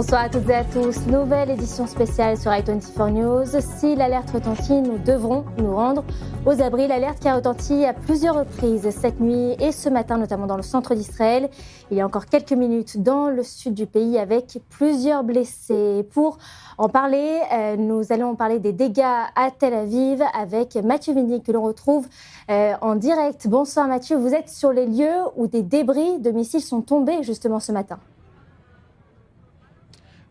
Bonsoir à toutes et à tous. Nouvelle édition spéciale sur i24 News. Si l'alerte retentit, nous devrons nous rendre aux abris. L'alerte qui a retenti à plusieurs reprises cette nuit et ce matin, notamment dans le centre d'Israël. Il y a encore quelques minutes dans le sud du pays avec plusieurs blessés. Pour en parler, nous allons parler des dégâts à Tel Aviv avec Mathieu Vindig que l'on retrouve en direct. Bonsoir Mathieu, vous êtes sur les lieux où des débris de missiles sont tombés justement ce matin.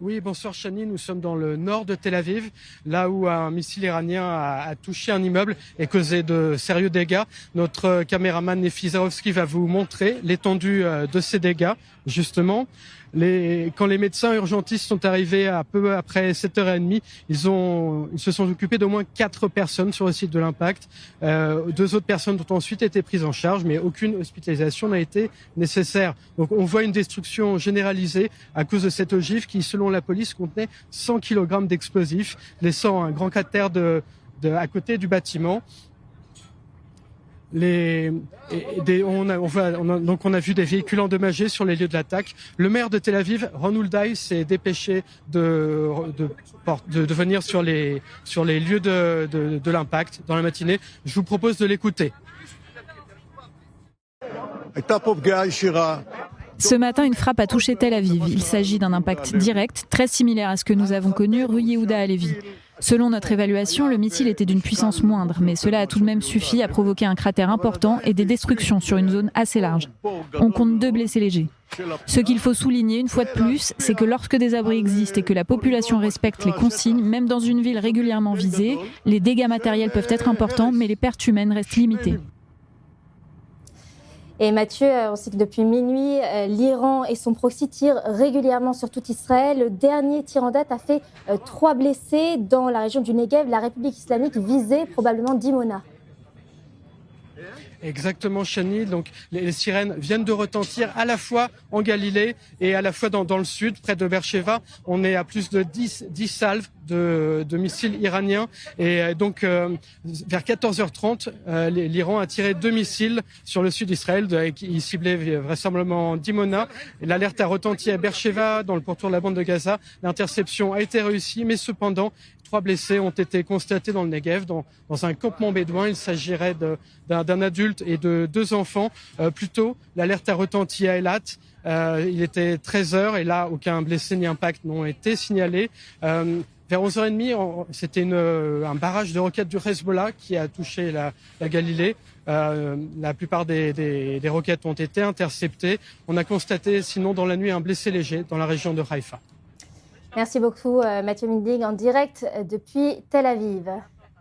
Oui, bonsoir Chani, nous sommes dans le nord de Tel Aviv, là où un missile iranien a touché un immeuble et causé de sérieux dégâts. Notre caméraman Nefi Zarovski va vous montrer l'étendue de ces dégâts, justement. Quand les médecins urgentistes sont arrivés à peu après 7h30, ils se sont occupés d'au moins 4 personnes sur le site de l'impact. 2 autres personnes ont ensuite été prises en charge, mais aucune hospitalisation n'a été nécessaire. Donc on voit une destruction généralisée à cause de cette ogive qui, selon la police, contenait 100 kg d'explosifs, laissant un grand cratère à côté du bâtiment. On a vu des véhicules endommagés sur les lieux de l'attaque. Le maire de Tel Aviv, Ron Hulday, s'est dépêché de venir sur les lieux de l'impact dans la matinée. Je vous propose de l'écouter. Ce matin, une frappe a touché Tel Aviv. Il s'agit d'un impact direct, très similaire à ce que nous avons connu rue Yehuda Halevi. Selon notre évaluation, le missile était d'une puissance moindre, mais cela a tout de même suffi à provoquer un cratère important et des destructions sur une zone assez large. On compte 2 blessés légers. Ce qu'il faut souligner une fois de plus, c'est que lorsque des abris existent et que la population respecte les consignes, même dans une ville régulièrement visée, les dégâts matériels peuvent être importants, mais les pertes humaines restent limitées. Et Mathieu, on sait que depuis minuit, l'Iran et son proxy tirent régulièrement sur tout Israël. Le dernier tir en date a fait 3 blessés dans la région du Negev, la République islamique visée probablement Dimona. Exactement, Chani. Donc, les sirènes viennent de retentir à la fois en Galilée et à la fois dans le sud, près de Beersheva. On est à plus de 10 salves de missiles iraniens. Et donc, vers 14h30, l'Iran a tiré 2 missiles sur le sud d'Israël. Ils ciblaient vraisemblablement Dimona. L'alerte a retenti à Beersheva, dans le pourtour de la bande de Gaza. L'interception a été réussie, mais cependant, 3 blessés ont été constatés dans le Negev, dans un campement bédouin. Il s'agirait d'un adulte et de 2 enfants. Plus tôt, l'alerte a retenti à Eilat. Il était 13h et là, aucun blessé ni impact n'ont été signalés. Vers 11h30, c'était un barrage de roquettes du Hezbollah qui a touché la Galilée. La plupart des roquettes ont été interceptées. On a constaté sinon dans la nuit un blessé léger dans la région de Haïfa. Merci beaucoup Mathieu Vindig en direct depuis Tel Aviv.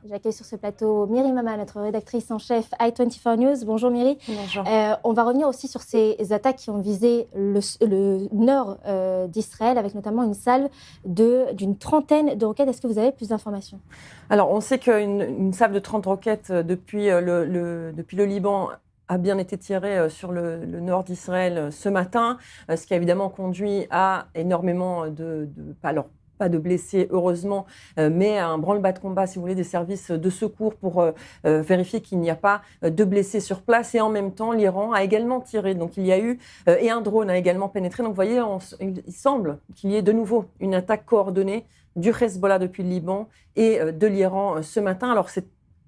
J'accueille sur ce plateau Myri Mama, notre rédactrice en chef i24 News. Bonjour Myri. Bonjour. On va revenir aussi sur ces attaques qui ont visé le nord d'Israël, avec notamment une salve d'une trentaine de roquettes. Est-ce que vous avez plus d'informations ? Alors, on sait qu'une salve de 30 roquettes depuis le Liban a bien été tirée sur le nord d'Israël ce matin, ce qui a évidemment conduit à énormément pas de blessés, heureusement, mais à un branle-bas de combat, si vous voulez, des services de secours pour vérifier qu'il n'y a pas de blessés sur place. Et en même temps, l'Iran a également tiré. Donc, il y a eu, et un drone a également pénétré. Donc, vous voyez, il semble qu'il y ait de nouveau une attaque coordonnée du Hezbollah depuis le Liban et de l'Iran ce matin. Alors,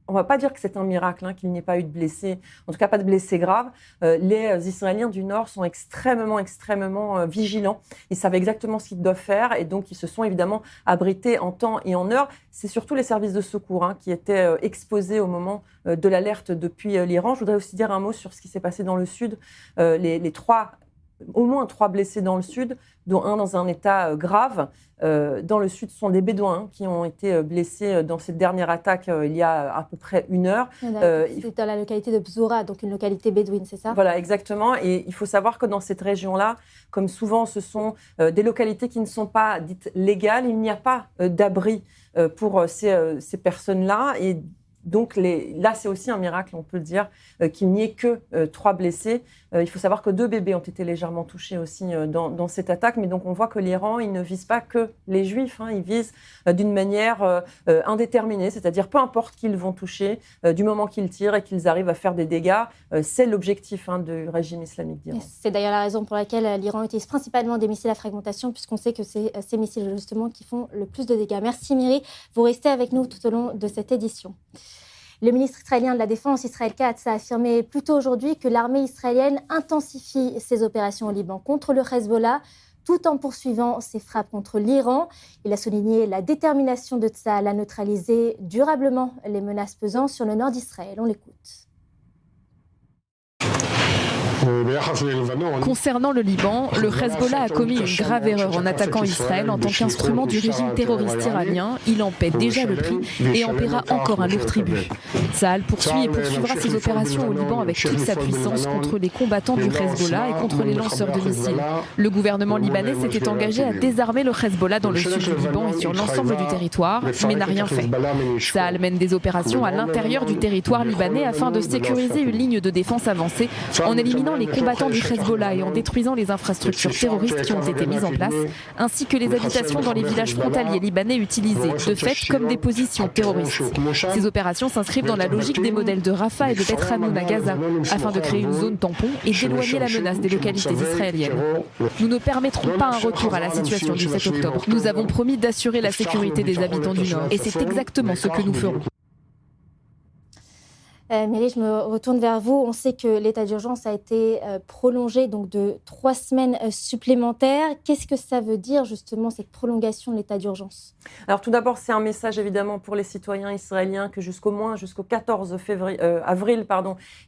on ne va pas dire que c'est un miracle qu'il n'y ait pas eu de blessés, en tout cas pas de blessés graves. Les Israéliens du Nord sont extrêmement vigilants. Ils savent exactement ce qu'ils doivent faire et donc ils se sont évidemment abrités en temps et en heure. C'est surtout les services de secours qui étaient exposés au moment de l'alerte depuis l'Iran. Je voudrais aussi dire un mot sur ce qui s'est passé dans le Sud. Au moins 3 blessés dans le Sud, dont un dans un état grave. Dans le Sud, ce sont des Bédouins qui ont été blessés dans cette dernière attaque il y a à peu près 1 heure. C'est dans la localité de Bzoura, donc une localité bédouine, c'est ça ? Voilà, exactement. Et il faut savoir que dans cette région-là, comme souvent, ce sont des localités qui ne sont pas dites légales. Il n'y a pas d'abri pour ces personnes-là. Et Donc là, c'est aussi un miracle, on peut le dire, qu'il n'y ait que 3 blessés. Il faut savoir que 2 bébés ont été légèrement touchés aussi dans cette attaque. Mais donc, on voit que l'Iran, il ne vise pas que les Juifs. Il vise d'une manière indéterminée, c'est-à-dire peu importe qui ils vont toucher, du moment qu'ils tirent et qu'ils arrivent à faire des dégâts. C'est l'objectif du régime islamique d'Iran. C'est d'ailleurs la raison pour laquelle l'Iran utilise principalement des missiles à fragmentation, puisqu'on sait que c'est ces missiles, justement, qui font le plus de dégâts. Merci, Myri. Vous restez avec nous tout au long de cette édition. Le ministre israélien de la Défense, Israël Katz, a affirmé plus tôt aujourd'hui que l'armée israélienne intensifie ses opérations au Liban contre le Hezbollah, tout en poursuivant ses frappes contre l'Iran. Il a souligné la détermination de Tsahal à neutraliser durablement les menaces pesant sur le nord d'Israël. On l'écoute. Concernant le Liban, le Hezbollah a commis une grave erreur en attaquant Israël en tant qu'instrument du régime terroriste iranien. Il en paie déjà le prix et en paiera encore un lourd tribut. Tsahal poursuit et poursuivra ses opérations au Liban avec toute sa puissance contre les combattants du Hezbollah et contre les lanceurs de missiles. Le gouvernement libanais s'était engagé à désarmer le Hezbollah dans le sud du Liban et sur l'ensemble du territoire, mais n'a rien fait. Tsahal mène des opérations à l'intérieur du territoire libanais afin de sécuriser une ligne de défense avancée en éliminant les combattants du Hezbollah et en détruisant les infrastructures terroristes qui ont été mises en place, ainsi que les habitations dans les villages frontaliers libanais utilisés, de fait, comme des positions terroristes. Ces opérations s'inscrivent dans la logique des modèles de Rafah et de Beth Hanoun à Gaza, afin de créer une zone tampon et d'éloigner la menace des localités israéliennes. Nous ne permettrons pas un retour à la situation du 7 octobre. Nous avons promis d'assurer la sécurité des habitants du Nord, et c'est exactement ce que nous ferons. Myri, je me retourne vers vous. On sait que l'état d'urgence a été prolongé donc de 3 semaines supplémentaires. Qu'est-ce que ça veut dire justement cette prolongation de l'état d'urgence ? Alors tout d'abord, c'est un message évidemment pour les citoyens israéliens que jusqu'au 14 avril,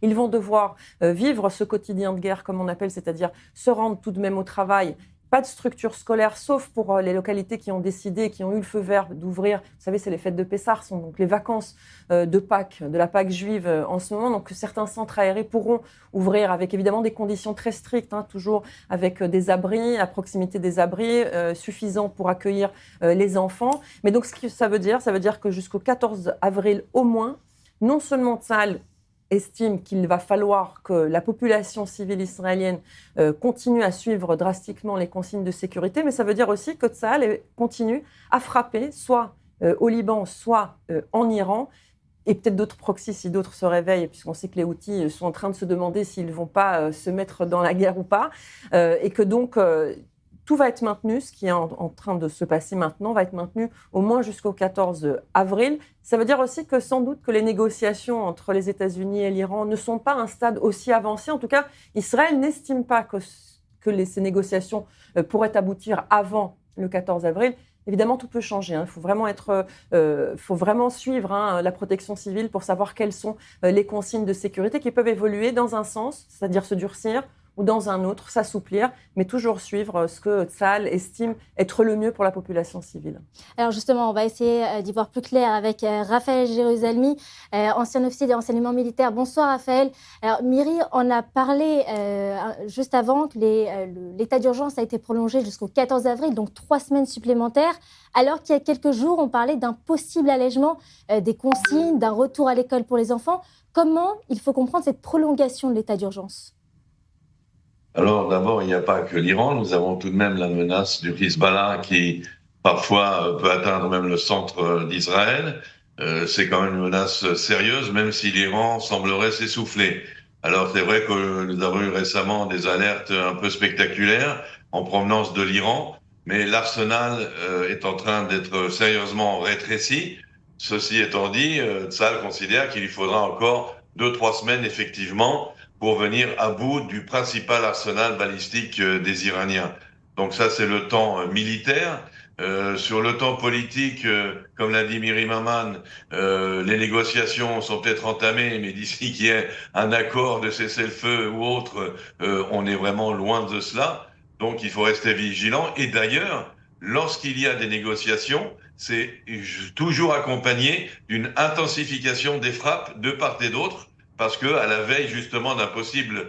ils vont devoir vivre ce quotidien de guerre comme on appelle, c'est-à-dire se rendre tout de même au travail. Pas de structure scolaire, sauf pour les localités qui ont décidé, qui ont eu le feu vert d'ouvrir. Vous savez, c'est les fêtes de Pessah, sont donc les vacances de Pâques, de la Pâque juive en ce moment. Donc certains centres aérés pourront ouvrir avec évidemment des conditions très strictes, toujours avec des abris, à proximité des abris, suffisants pour accueillir les enfants. Mais donc ce que ça veut dire que jusqu'au 14 avril au moins, non seulement Tsahal estime qu'il va falloir que la population civile israélienne continue à suivre drastiquement les consignes de sécurité, mais ça veut dire aussi que Tsahal continue à frapper, soit au Liban, soit en Iran, et peut-être d'autres proxys si d'autres se réveillent, puisqu'on sait que les Houthis sont en train de se demander s'ils ne vont pas se mettre dans la guerre ou pas, et que donc tout va être maintenu, ce qui est en train de se passer maintenant, va être maintenu au moins jusqu'au 14 avril. Ça veut dire aussi que sans doute que les négociations entre les États-Unis et l'Iran ne sont pas à un stade aussi avancé. En tout cas, Israël n'estime pas que ces négociations pourraient aboutir avant le 14 avril. Évidemment, tout peut changer. Il faut vraiment suivre la protection civile pour savoir quelles sont les consignes de sécurité qui peuvent évoluer dans un sens, c'est-à-dire se durcir, ou dans un autre, s'assouplir, mais toujours suivre ce que Tsahal estime être le mieux pour la population civile. Alors justement, on va essayer d'y voir plus clair avec Raphaël Jérusalemi, ancien officier des renseignements militaires. Bonsoir Raphaël. Alors Myri en a parlé juste avant que l'état d'urgence a été prolongé jusqu'au 14 avril, donc 3 semaines supplémentaires, alors qu'il y a quelques jours, on parlait d'un possible allègement des consignes, d'un retour à l'école pour les enfants. Comment il faut comprendre cette prolongation de l'état d'urgence ? Alors d'abord, il n'y a pas que l'Iran, nous avons tout de même la menace du Hezbollah qui parfois peut atteindre même le centre d'Israël. C'est quand même une menace sérieuse, même si l'Iran semblerait s'essouffler. Alors c'est vrai que nous avons eu récemment des alertes un peu spectaculaires en provenance de l'Iran, mais l'arsenal est en train d'être sérieusement rétréci. Ceci étant dit, Tsahal considère qu'il lui faudra encore 2-3 semaines effectivement pour venir à bout du principal arsenal balistique des Iraniens. Donc ça, c'est le temps militaire. Sur le temps politique, comme l'a dit Myri Maman, les négociations sont peut-être entamées, mais d'ici qu'il y ait un accord de cessez-le-feu ou autre, on est vraiment loin de cela. Donc il faut rester vigilant. Et d'ailleurs, lorsqu'il y a des négociations, c'est toujours accompagné d'une intensification des frappes de part et d'autre, parce que à la veille justement d'un possible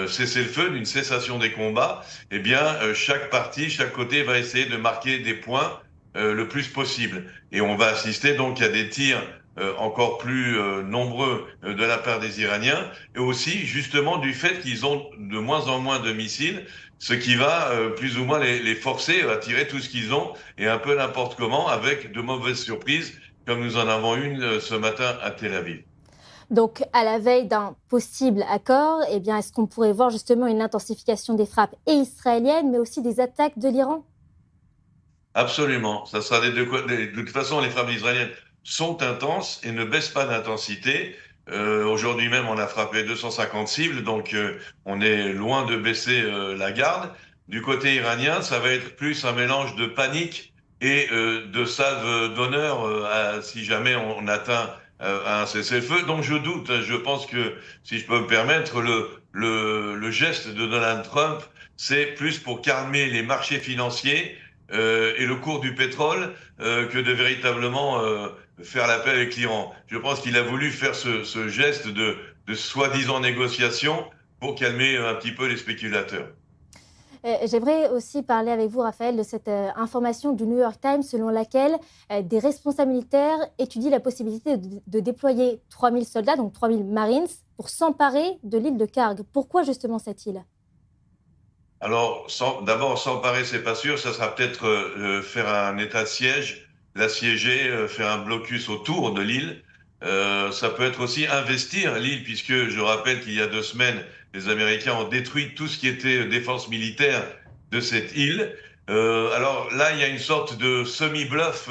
cessez-le-feu, d'une cessation des combats, eh bien chaque partie, chaque côté va essayer de marquer des points le plus possible. Et on va assister donc à des tirs encore plus nombreux de la part des Iraniens, et aussi justement du fait qu'ils ont de moins en moins de missiles, ce qui va plus ou moins les forcer à tirer tout ce qu'ils ont, et un peu n'importe comment, avec de mauvaises surprises, comme nous en avons une ce matin à Tel Aviv. Donc, à la veille d'un possible accord, eh bien, est-ce qu'on pourrait voir justement une intensification des frappes et israéliennes, mais aussi des attaques de l'Iran? Absolument. Ça sera des deux côtés. De toute façon, les frappes israéliennes sont intenses et ne baissent pas d'intensité. Aujourd'hui même, on a frappé 250 cibles, donc on est loin de baisser la garde. Du côté iranien, ça va être plus un mélange de panique et de salve d'honneur si jamais on atteint un cessez-le-feu. Donc je doute. Je pense que, si je peux me permettre, le geste de Donald Trump, c'est plus pour calmer les marchés financiers et le cours du pétrole que de véritablement faire la paix avec l'Iran. Je pense qu'il a voulu faire ce geste de soi-disant négociation pour calmer un petit peu les spéculateurs. J'aimerais aussi parler avec vous, Raphaël, de cette information du New York Times selon laquelle des responsables militaires étudient la possibilité de déployer 3000 soldats, donc 3000 Marines, pour s'emparer de l'île de Karg. Pourquoi justement cette île? Alors, d'abord, s'emparer, c'est pas sûr. Ça sera peut-être faire un état de siège, l'assiéger, faire un blocus autour de l'île. Ça peut être aussi investir l'île, puisque je rappelle qu'il y a 2 semaines, les Américains ont détruit tout ce qui était défense militaire de cette île. Alors là, il y a une sorte de semi-bluff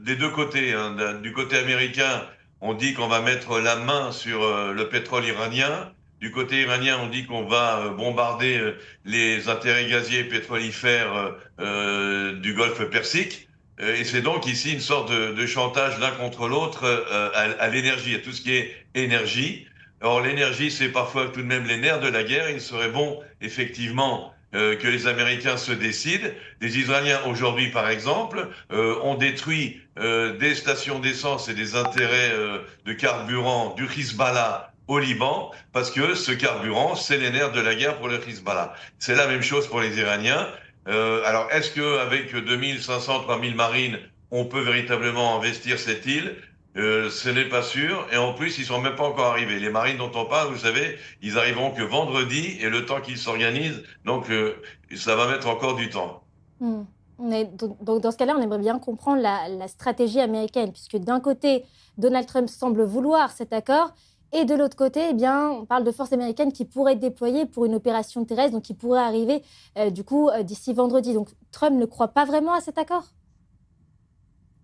des deux côtés, hein. Du côté américain, on dit qu'on va mettre la main sur le pétrole iranien. Du côté iranien, on dit qu'on va bombarder les intérêts gaziers et pétrolifères du Golfe Persique. Et c'est donc ici une sorte de chantage l'un contre l'autre à l'énergie, à tout ce qui est énergie. Or, l'énergie, c'est parfois tout de même les nerfs de la guerre. Il serait bon, effectivement, que les Américains se décident. Les Israéliens, aujourd'hui, par exemple, ont détruit des stations d'essence et des intérêts de carburant du Hezbollah au Liban, parce que ce carburant, c'est les nerfs de la guerre pour le Hezbollah. C'est la même chose pour les Iraniens. Alors, est-ce qu'avec 2500, 3000 marines, on peut véritablement investir cette île? Ce n'est pas sûr. Et en plus, ils sont même pas encore arrivés. Les marines dont on parle, vous savez, ils arriveront que vendredi, et le temps qu'ils s'organisent, donc ça va mettre encore du temps. Hmm. Donc, dans ce cas-là, on aimerait bien comprendre la stratégie américaine, puisque d'un côté, Donald Trump semble vouloir cet accord, et de l'autre côté, eh bien, on parle de forces américaines qui pourraient être déployées pour une opération terrestre, donc qui pourrait arriver d'ici vendredi. Donc Trump ne croit pas vraiment à cet accord?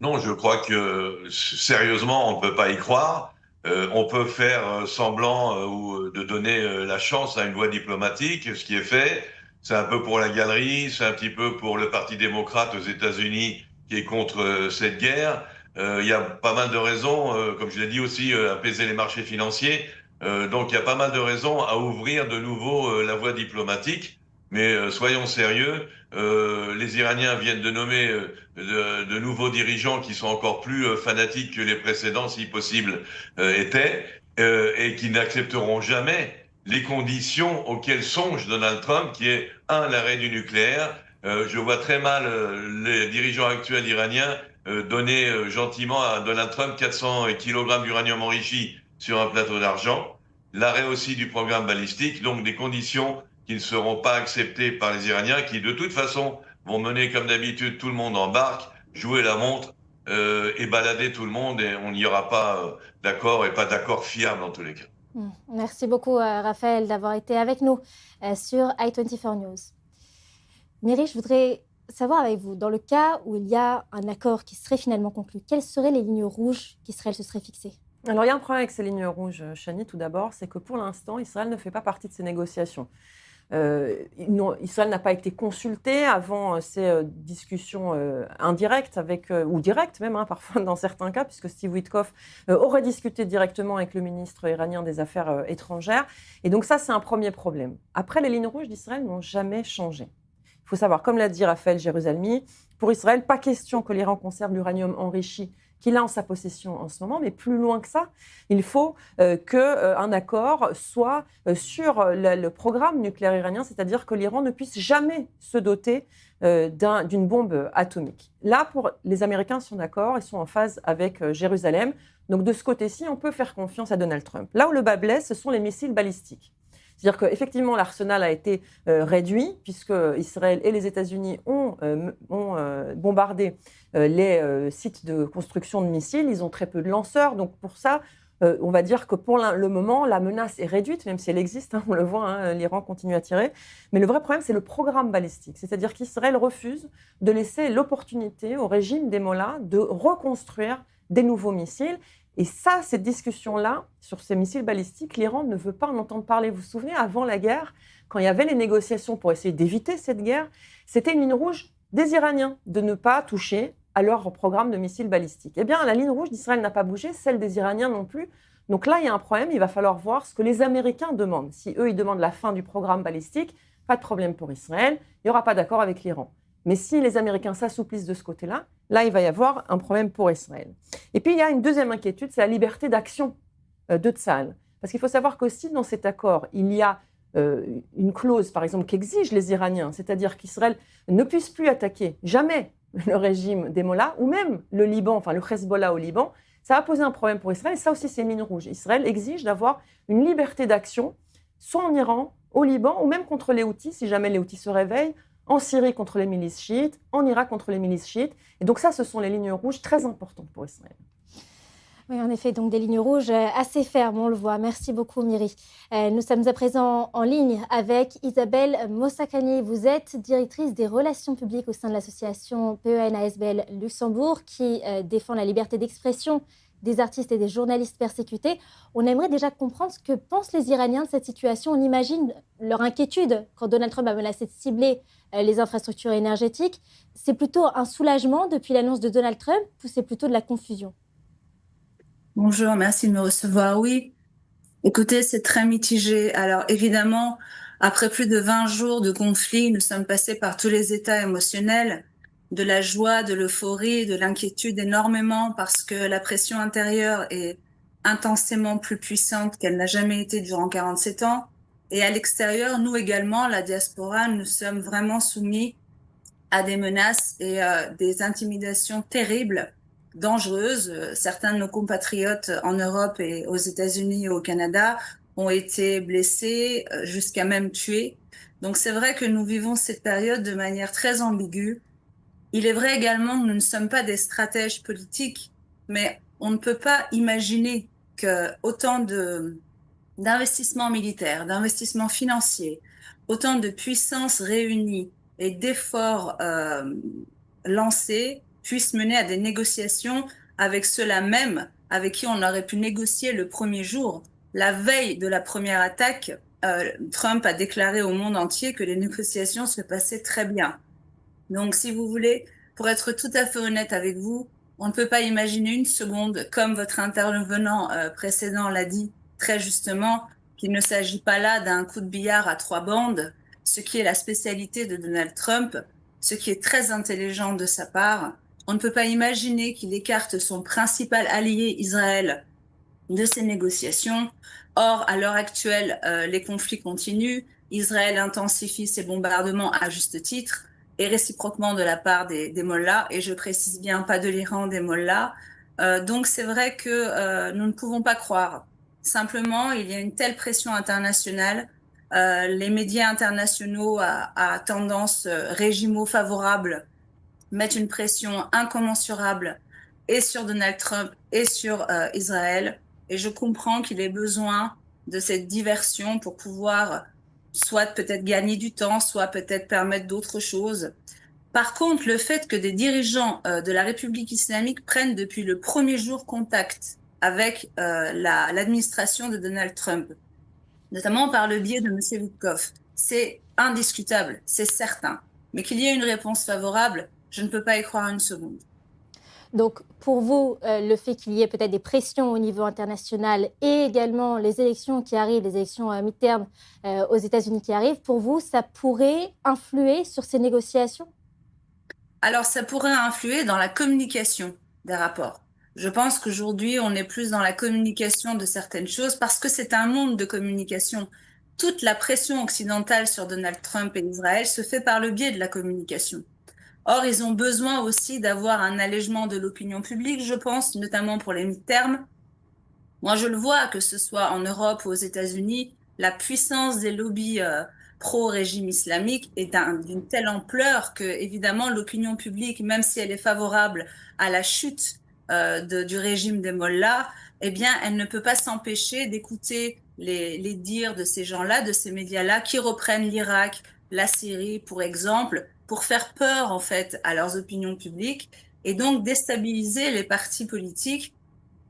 Non, je crois que sérieusement, on ne peut pas y croire. On peut faire semblant ou de donner la chance à une voie diplomatique, ce qui est fait. C'est un peu pour la galerie, c'est un petit peu pour le Parti démocrate aux États-Unis qui est contre cette guerre. Il y a pas mal de raisons, comme je l'ai dit aussi, apaiser les marchés financiers. Donc il y a pas mal de raisons à ouvrir de nouveau la voie diplomatique. Mais soyons sérieux, les Iraniens viennent de nommer de nouveaux dirigeants qui sont encore plus fanatiques que les précédents, si possible, étaient, et qui n'accepteront jamais les conditions auxquelles songe Donald Trump, qui est, l'arrêt du nucléaire. Je vois très mal les dirigeants actuels iraniens donner gentiment à Donald Trump 400 kg d'uranium enrichi sur un plateau d'argent, l'arrêt aussi du programme balistique, donc des conditions qui ne seront pas acceptées par les Iraniens, qui de toute façon vont mener comme d'habitude tout le monde en barque, jouer la montre et balader tout le monde, et on n'y aura pas d'accord et pas d'accord fiable en tous les cas. Merci beaucoup, Raphaël, d'avoir été avec nous sur i24 News. Miri, je voudrais savoir avec vous, dans le cas où il y a un accord qui serait finalement conclu, quelles seraient les lignes rouges se seraient fixées? Alors, il y a un problème avec ces lignes rouges, Chani, tout d'abord, c'est que pour l'instant, Israël ne fait pas partie de ces négociations. Israël n'a pas été consulté avant ces discussions indirectes ou directes même, parfois dans certains cas, puisque Steve Witkoff aurait discuté directement avec le ministre iranien des Affaires étrangères. Et donc ça, c'est un premier problème. Après, les lignes rouges d'Israël n'ont jamais changé. Il faut savoir, comme l'a dit Raphaël Jérusalemi, pour Israël, pas question que l'Iran conserve l'uranium enrichi qu'il a en sa possession en ce moment, mais plus loin que ça, il faut qu'un accord soit sur le programme nucléaire iranien, c'est-à-dire que l'Iran ne puisse jamais se doter d'une bombe atomique. Là, pour les Américains sont d'accord, ils sont en phase avec Jérusalem. Donc de ce côté-ci, on peut faire confiance à Donald Trump. Là où le bas blesse, ce sont les missiles balistiques. C'est-à-dire qu'effectivement, l'arsenal a été réduit, puisque Israël et les États-Unis ont bombardé les sites de construction de missiles. Ils ont très peu de lanceurs. Donc pour ça, on va dire que pour le moment, la menace est réduite, même si elle existe, on le voit, l'Iran continue à tirer. Mais le vrai problème, c'est le programme balistique. C'est-à-dire qu'Israël refuse de laisser l'opportunité au régime des Mollahs de reconstruire des nouveaux missiles. Et ça, cette discussion-là, sur ces missiles balistiques, l'Iran ne veut pas en entendre parler. Vous vous souvenez, avant la guerre, quand il y avait les négociations pour essayer d'éviter cette guerre, c'était une ligne rouge des Iraniens de ne pas toucher à leur programme de missiles balistiques. Eh bien, la ligne rouge d'Israël n'a pas bougé, celle des Iraniens non plus. Donc là, il y a un problème, il va falloir voir ce que les Américains demandent. Si eux, ils demandent la fin du programme balistique, pas de problème pour Israël, il n'y aura pas d'accord avec l'Iran. Mais si les Américains s'assouplissent de ce côté-là, là, il va y avoir un problème pour Israël. Et puis, il y a une deuxième inquiétude, c'est la liberté d'action de Tsahal. Parce qu'il faut savoir qu'aussi, dans cet accord, il y a une clause, par exemple, qu'exigent les Iraniens, c'est-à-dire qu'Israël ne puisse plus attaquer jamais le régime des Mollahs, ou même le Liban, enfin le Hezbollah au Liban. Ça va poser un problème pour Israël, et ça aussi, c'est une ligne rouge. Israël exige d'avoir une liberté d'action, soit en Iran, au Liban, ou même contre les Houthis, si jamais les Houthis se réveillent, en Syrie contre les milices chiites, en Irak contre les milices chiites. Et donc ça, ce sont les lignes rouges très importantes pour Israël. Oui, en effet, donc des lignes rouges assez fermes, on le voit. Merci beaucoup, Myri. Nous sommes à présent en ligne avec Isabelle Mossakani. Vous êtes directrice des relations publiques au sein de l'association PEN-ASBL Luxembourg qui défend la liberté d'expression des artistes et des journalistes persécutés. On aimerait déjà comprendre ce que pensent les Iraniens de cette situation. On imagine leur inquiétude quand Donald Trump a menacé de cibler les infrastructures énergétiques. C'est plutôt un soulagement depuis l'annonce de Donald Trump ou c'est plutôt de la confusion ? Bonjour, merci de me recevoir. Oui, écoutez, c'est très mitigé. Alors évidemment, après plus de 20 jours de conflit, nous sommes passés par tous les états émotionnels, de la joie, de l'euphorie, de l'inquiétude énormément parce que la pression intérieure est intensément plus puissante qu'elle n'a jamais été durant 47 ans. Et à l'extérieur, nous également, la diaspora, nous sommes vraiment soumis à des menaces et des intimidations terribles, dangereuses. Certains de nos compatriotes en Europe et aux États-Unis et au Canada ont été blessés, jusqu'à même tués. Donc c'est vrai que nous vivons cette période de manière très ambiguë. Il est vrai également que nous ne sommes pas des stratèges politiques, mais on ne peut pas imaginer que autant d'investissements militaires, d'investissements financiers, autant de puissances réunies et d'efforts lancés puissent mener à des négociations avec ceux-là même avec qui on aurait pu négocier le premier jour. La veille de la première attaque, Trump a déclaré au monde entier que les négociations se passaient très bien. Donc, si vous voulez, pour être tout à fait honnête avec vous, on ne peut pas imaginer une seconde, comme votre intervenant précédent l'a dit très justement, qu'il ne s'agit pas là d'un coup de billard à 3 bandes, ce qui est la spécialité de Donald Trump, ce qui est très intelligent de sa part. On ne peut pas imaginer qu'il écarte son principal allié, Israël, de ces négociations. Or, à l'heure actuelle, les conflits continuent. Israël intensifie ses bombardements à juste titre, et réciproquement de la part des Mollahs, et je précise bien pas de l'Iran, des Mollahs. Donc c'est vrai que nous ne pouvons pas croire. Simplement, il y a une telle pression internationale. Les médias internationaux à tendance régimo-favorable mettent une pression incommensurable et sur Donald Trump et sur Israël. Et je comprends qu'il ait besoin de cette diversion pour pouvoir soit peut-être gagner du temps, soit peut-être permettre d'autres choses. Par contre, le fait que des dirigeants de la République islamique prennent depuis le premier jour contact avec l'administration de Donald Trump, notamment par le biais de M. Witkoff, c'est indiscutable, c'est certain. Mais qu'il y ait une réponse favorable, je ne peux pas y croire une seconde. Donc, pour vous, le fait qu'il y ait peut-être des pressions au niveau international et également les élections qui arrivent, les élections mi-terme aux États-Unis qui arrivent, pour vous, ça pourrait influer sur ces négociations ? Alors, ça pourrait influer dans la communication des rapports. Je pense qu'aujourd'hui, on est plus dans la communication de certaines choses parce que c'est un monde de communication. Toute la pression occidentale sur Donald Trump et Israël se fait par le biais de la communication. Or, ils ont besoin aussi d'avoir un allègement de l'opinion publique, je pense, notamment pour les mi-termes. Moi, je le vois, que ce soit en Europe ou aux États-Unis, la puissance des lobbies pro-régime islamique est d'une telle ampleur que, évidemment, l'opinion publique, même si elle est favorable à la chute du régime des mollahs, eh bien, elle ne peut pas s'empêcher d'écouter les dires de ces gens-là, de ces médias-là, qui reprennent l'Irak, la Syrie, pour exemple, pour faire peur, en fait, à leurs opinions publiques et donc déstabiliser les partis politiques.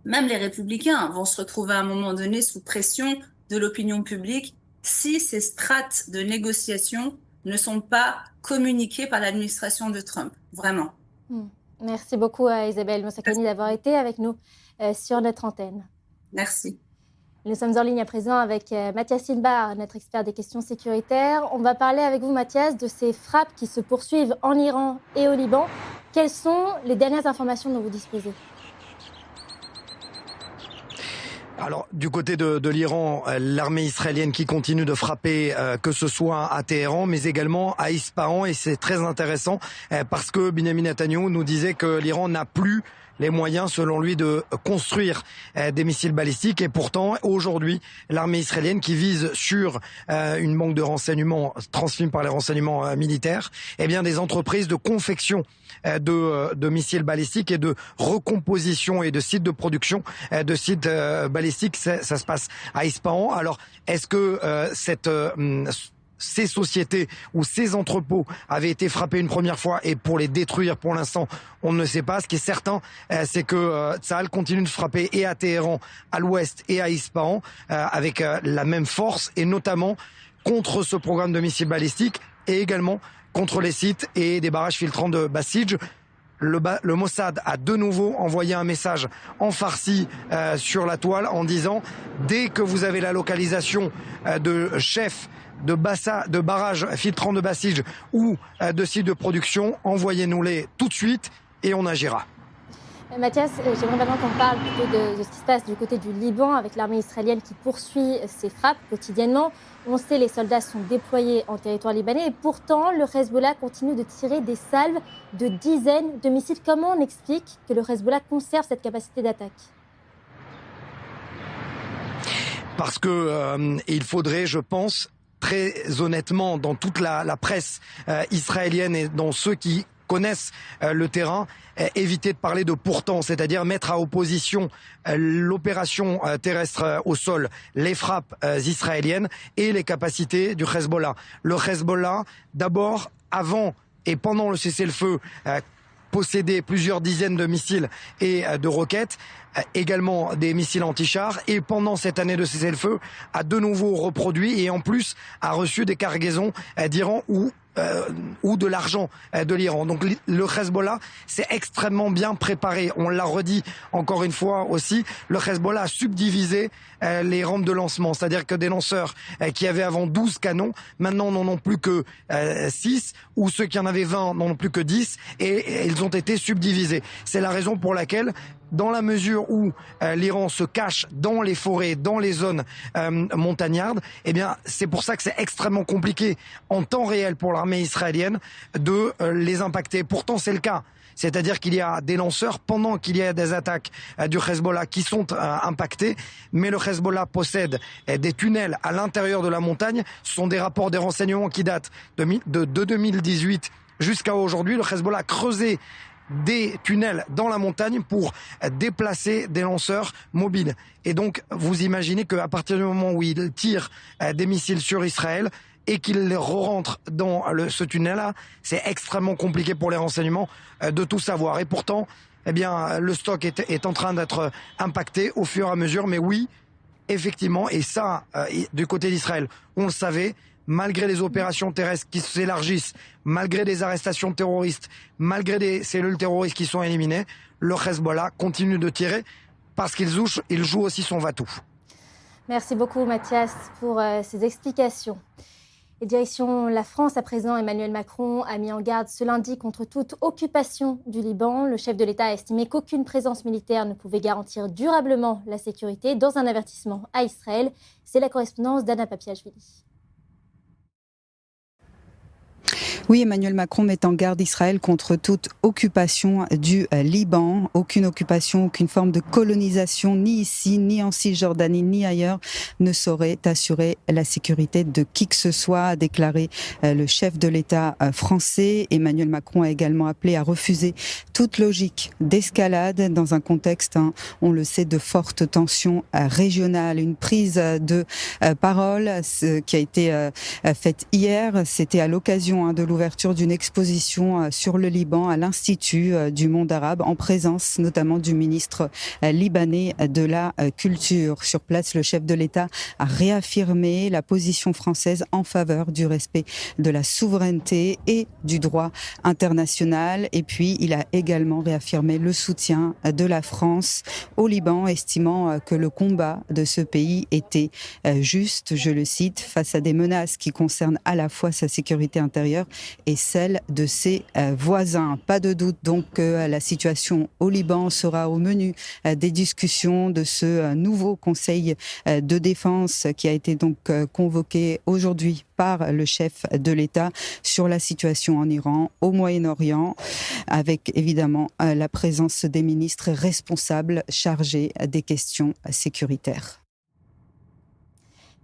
Même les républicains vont se retrouver à un moment donné sous pression de l'opinion publique si ces strates de négociation ne sont pas communiquées par l'administration de Trump. Vraiment. Merci beaucoup à Isabelle Moussakani d'avoir été avec nous sur notre antenne. Merci. Nous sommes en ligne à présent avec Mathias Inbar, notre expert des questions sécuritaires. On va parler avec vous, Mathias, de ces frappes qui se poursuivent en Iran et au Liban. Quelles sont les dernières informations dont vous disposez ? Alors, du côté de l'Iran, l'armée israélienne qui continue de frapper, que ce soit à Téhéran, mais également à Ispahan, et c'est très intéressant parce que Benyamin Netanyahou nous disait que l'Iran n'a plus les moyens, selon lui, de construire des missiles balistiques. Et pourtant, aujourd'hui, l'armée israélienne qui vise sur une banque de renseignements transmise par les renseignements militaires, eh bien, des entreprises de confection de missiles balistiques et de recomposition et de sites de production de sites balistiques. Ça se passe à Ispahan. Alors, est-ce que ces sociétés ou ces entrepôts avaient été frappés une première fois et pour les détruire pour l'instant, on ne sait pas. Ce qui est certain, c'est que Tsahal continue de frapper et à Téhéran, à l'ouest et à Ispahan avec la même force et notamment contre ce programme de missiles balistiques et également contre les sites et des barrages filtrants de Basij. Le Mossad a de nouveau envoyé un message en farsi sur la toile en disant « Dès que vous avez la localisation de chefs de barrages filtrants de Basij ou de sites de production, envoyez-nous-les tout de suite et on agira. » Mathias, j'aimerais maintenant qu'on parle plutôt de ce qui se passe du côté du Liban avec l'armée israélienne qui poursuit ses frappes quotidiennement. On sait les soldats sont déployés en territoire libanais et pourtant le Hezbollah continue de tirer des salves de dizaines de missiles. Comment on explique que le Hezbollah conserve cette capacité d'attaque ? Parce que il faudrait, je pense, très honnêtement, dans toute la presse israélienne et dans ceux qui connaissent le terrain, éviter de parler de pourtant, c'est-à-dire mettre à opposition l'opération terrestre au sol, les frappes israéliennes et les capacités du Hezbollah. Le Hezbollah, d'abord, avant et pendant le cessez-le-feu, possédait plusieurs dizaines de missiles et de roquettes, également des missiles anti-chars, et pendant cette année de cessez-le-feu, a de nouveau reproduit et en plus a reçu des cargaisons d'Iran ou de l'argent de l'Iran. Donc le Hezbollah s'est extrêmement bien préparé. On l'a redit encore une fois aussi, le Hezbollah a subdivisé les rampes de lancement. C'est-à-dire que des lanceurs qui avaient avant 12 canons, maintenant n'en ont plus que 6, ou ceux qui en avaient 20 n'en ont plus que 10, et ils ont été subdivisés. C'est la raison pour laquelle, dans la mesure où l'Iran se cache dans les forêts, dans les zones montagnardes, eh bien, c'est pour ça que c'est extrêmement compliqué en temps réel pour l'armée israélienne de les impacter. Pourtant, c'est le cas. C'est-à-dire qu'il y a des lanceurs pendant qu'il y a des attaques du Hezbollah qui sont impactés, mais le Hezbollah possède des tunnels à l'intérieur de la montagne. Ce sont des rapports des renseignements qui datent de 2018 jusqu'à aujourd'hui. Le Hezbollah a creusé des tunnels dans la montagne pour déplacer des lanceurs mobiles. Et donc, vous imaginez qu'à partir du moment où ils tirent des missiles sur Israël et qu'ils rentrent dans ce tunnel-là, c'est extrêmement compliqué pour les renseignements de tout savoir. Et pourtant, eh bien, le stock est en train d'être impacté au fur et à mesure. Mais oui, effectivement, et ça, du côté d'Israël, on le savait, malgré les opérations terrestres qui s'élargissent, malgré des arrestations terroristes, malgré des cellules terroristes qui sont éliminées, le Hezbollah continue de tirer parce qu'il joue aussi son va-tout. Merci beaucoup Mathias pour ces explications. Et direction la France à présent, Emmanuel Macron a mis en garde ce lundi contre toute occupation du Liban. Le chef de l'État a estimé qu'aucune présence militaire ne pouvait garantir durablement la sécurité dans un avertissement à Israël. C'est la correspondance d'Anna Papiachvili. Oui, Emmanuel Macron met en garde Israël contre toute occupation du Liban. Aucune occupation, aucune forme de colonisation, ni ici, ni en Cisjordanie, ni ailleurs, ne saurait assurer la sécurité de qui que ce soit, a déclaré le chef de l'État français. Emmanuel Macron a également appelé à refuser toute logique d'escalade dans un contexte, on le sait, de fortes tensions régionales. Une prise de parole qui a été faite hier, c'était à l'occasion de l'ouverture d'une exposition sur le Liban à l'Institut du monde arabe, en présence notamment du ministre libanais de la Culture. Sur place, le chef de l'État a réaffirmé la position française en faveur du respect de la souveraineté et du droit international. Et puis, il a également réaffirmé le soutien de la France au Liban, estimant que le combat de ce pays était juste, je le cite, face à des menaces qui concernent à la fois sa sécurité intérieure et celle de ses voisins. Pas de doute donc que la situation au Liban sera au menu des discussions de ce nouveau Conseil de défense qui a été donc convoqué aujourd'hui par le chef de l'État sur la situation en Iran, au Moyen-Orient, avec évidemment la présence des ministres responsables chargés des questions sécuritaires.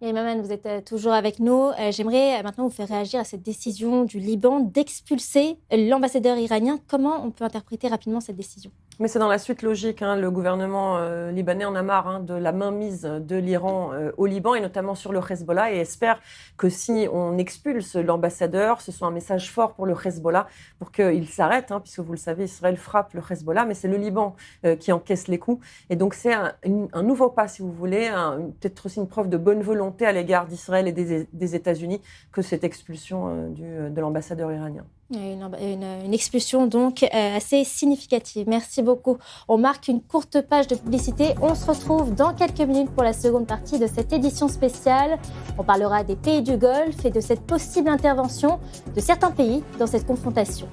Et Maman, vous êtes toujours avec nous. J'aimerais maintenant vous faire réagir à cette décision du Liban d'expulser l'ambassadeur iranien. Comment on peut interpréter rapidement cette décision ? Mais c'est dans la suite logique. Le gouvernement libanais en a marre de la mainmise de l'Iran au Liban et notamment sur le Hezbollah et espère que si on expulse l'ambassadeur, ce soit un message fort pour le Hezbollah pour qu'il s'arrête, puisque vous le savez, Israël frappe le Hezbollah, mais c'est le Liban qui encaisse les coups. Et donc c'est un nouveau pas, si vous voulez, peut-être aussi une preuve de bonne volonté à l'égard d'Israël et des États-Unis que cette expulsion de l'ambassadeur iranien. Une expulsion donc assez significative. Merci beaucoup. On marque une courte page de publicité. On se retrouve dans quelques minutes pour la seconde partie de cette édition spéciale. On parlera des pays du Golfe et de cette possible intervention de certains pays dans cette confrontation.